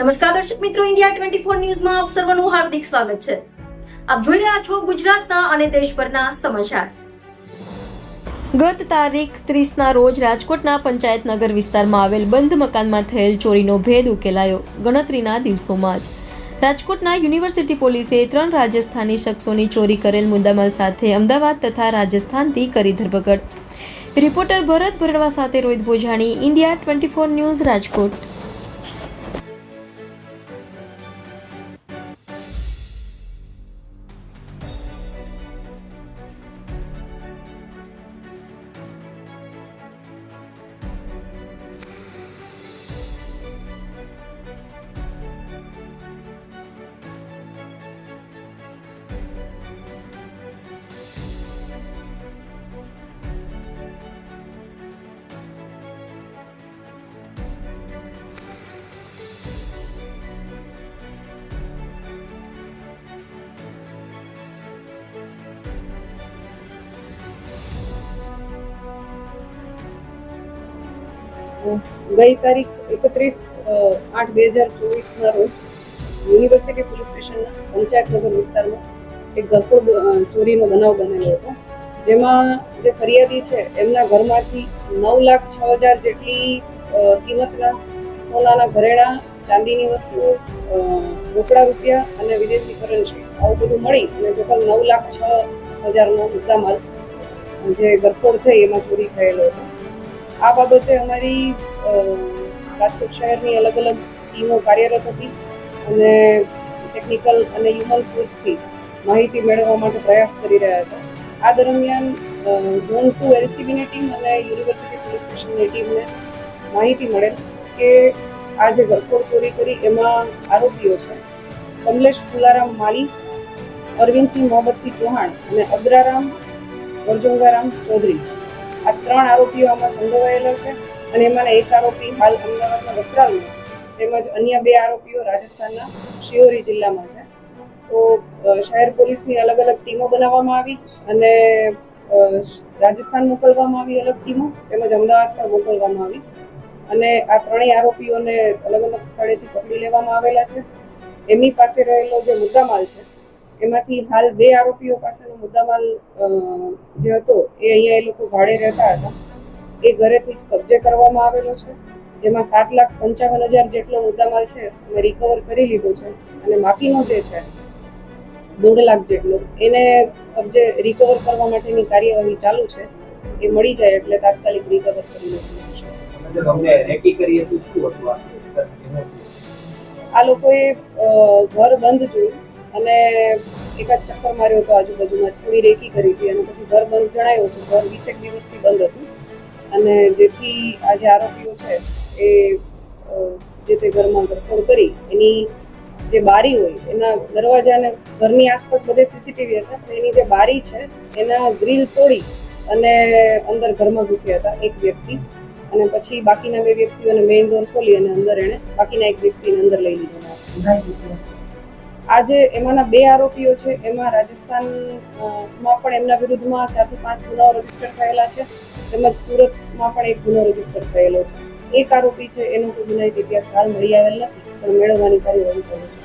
નમસ્કાર દર્શક મિત્રો, ઇન્ડિયા 24 ન્યૂઝમાં આપ સર્વનું હાર્દિક સ્વાગત છે। આપ જોઈ રહ્યા છો ગુજરાતના અને દેશભરના સમાચાર। ગત તારીખ 30ના રોજ રાજકોટના પંચાયતનગર વિસ્તારમાં આવેલ બંધ મકાનમાં થયેલ ચોરીનો ભેદ ઉકેલાયો। ગણતરીના દિવસોમાં જ રાજકોટના યુનિવર્સિટી પોલીસે 3 રાજસ્થાની શખ્સોની ચોરી કરેલ મુદ્દામાલ સાથે અમદાવાદ તથા રાજસ્થાનથી કરી ધરપકડ। રિપોર્ટર ભરત ભરડવા સાથે રોહિત ભોજાણી, ઇન્ડિયા 24 ન્યૂઝ, રાજકોટ। ગઈ તારીખ 31/8/2024ના રોજ યુનિવર્સિટી પોલીસ સ્ટેશનના પંચાયતનગર વિસ્તારમાં એક ગરફોડ ચોરીનો બનાવ બનેલો હતો, જેમાં જે ફરિયાદી છે એમના ઘરમાંથી 9,06,000 જેટલી કિંમતના સોનાના ઘરેણાં, ચાંદીની વસ્તુઓ, રોકડા રૂપિયા અને વિદેશી કરન્સી આવું બધું મળી અને ટોટલ 9,06,000નો મુદ્દામાલ જે ગરફોડ થઈ એમાં ચોરી થયેલો હતો। આ બાબતે અમારી રાજકોટ શહેરની અલગ અલગ ટીમો કાર્યરત હતી અને ટેકનિકલ અને હ્યુમન સોર્સથી માહિતી મેળવવા માટે પ્રયાસ કરી રહ્યા હતા। આ દરમિયાન ઝોન 2 એલસીબીની ટીમ અને યુનિવર્સિટી પોલીસ સ્ટેશનની ટીમને માહિતી મળેલ કે આ જે ગરફોડ ચોરી કરી એમાં આરોપીઓ છે કમલેશ ફુલારામ માલી, અરવિંદસિંહ મોહમ્મદસિંહ ચૌહાણ અને અગ્રારામ વરજોંગારામ ચૌધરી, આ 3 આરોપીઓ આમાં સંડોવાયેલા છે અને એમાંના એક આરોપી હાલ અમદાવાદના વસ્ત્રાલમાં તેમજ અન્ય 2 આરોપીઓ રાજસ્થાનના શિયોરી જિલ્લામાં છે। તો શહેર પોલીસની અલગ અલગ ટીમો બનાવવામાં આવી અને રાજસ્થાન મોકલવામાં આવી અલગ ટીમો, તેમજ અમદાવાદ પણ મોકલવામાં આવી અને આ 3 આરોપીઓને અલગ અલગ સ્થળેથી પકડી લેવામાં આવેલા છે। એમની પાસે રહેલો જે મુદ્દામાલ છે એમાંથી હાલ 2 આરોપીઓ પાસેનો મુદ્દામાલ જે હતો એ અહીંયા એ લોકો ભાડે રહેતા હતા એ ઘરેથી જ કબજે કરવામાં આવેલો છે, જેમાં 7,55,000 જેટલો મુદ્દામાલ છે અમે રિકવર કરી લીધો છે અને બાકીનો જે છે 1.5 લાખ જેટલો એને કબજે રિકવર કરવા માટેની કાર્યવાહી ચાલુ છે। એ મળી જાય એટલે તાત્કાલિક રિકવર કરી લેવામાં આવશે। આ લોકોએ ઘર બંધ જોયું અને એકાદ ચક્કર માર્યો હતો આજુબાજુમાં, થોડી રેકી કરી હતી અને પછી ઘર બંધ જણાયું હતું। ઘર 20 દિવસથી બંધ હતું અને જેથી આ જે આરોપીઓ છે એ જે તે ઘરમાં ગરફોડ કરી એની જે બારી હોય એના દરવાજા અને ઘરની આસપાસ બધે સીસીટીવી હતા, એની જે બારી છે એના ગ્રીલ તોડી અને અંદર ઘરમાં ઘૂસ્યા હતા એક વ્યક્તિ અને પછી બાકીના 2 વ્યક્તિઓને મેઇન ડોર ખોલી અને અંદર એણે બાકીના એક વ્યક્તિને અંદર લઈ લીધો। આજે એમાંના 2 આરોપીઓ છે એમાં રાજસ્થાનમાં પણ એમના વિરુદ્ધમાં 4 થી 5 ગુનાઓ રજીસ્ટર થયેલા છે, તેમજ સુરતમાં પણ 1 ગુનો રજીસ્ટર થયેલો છે। એક આરોપી છે એનો કોઈ ગુનાહિત ઇતિહાસ હાલ મળી આવેલ નથી, પણ મેળવવાની કાર્યવાહી ચાલુ છે।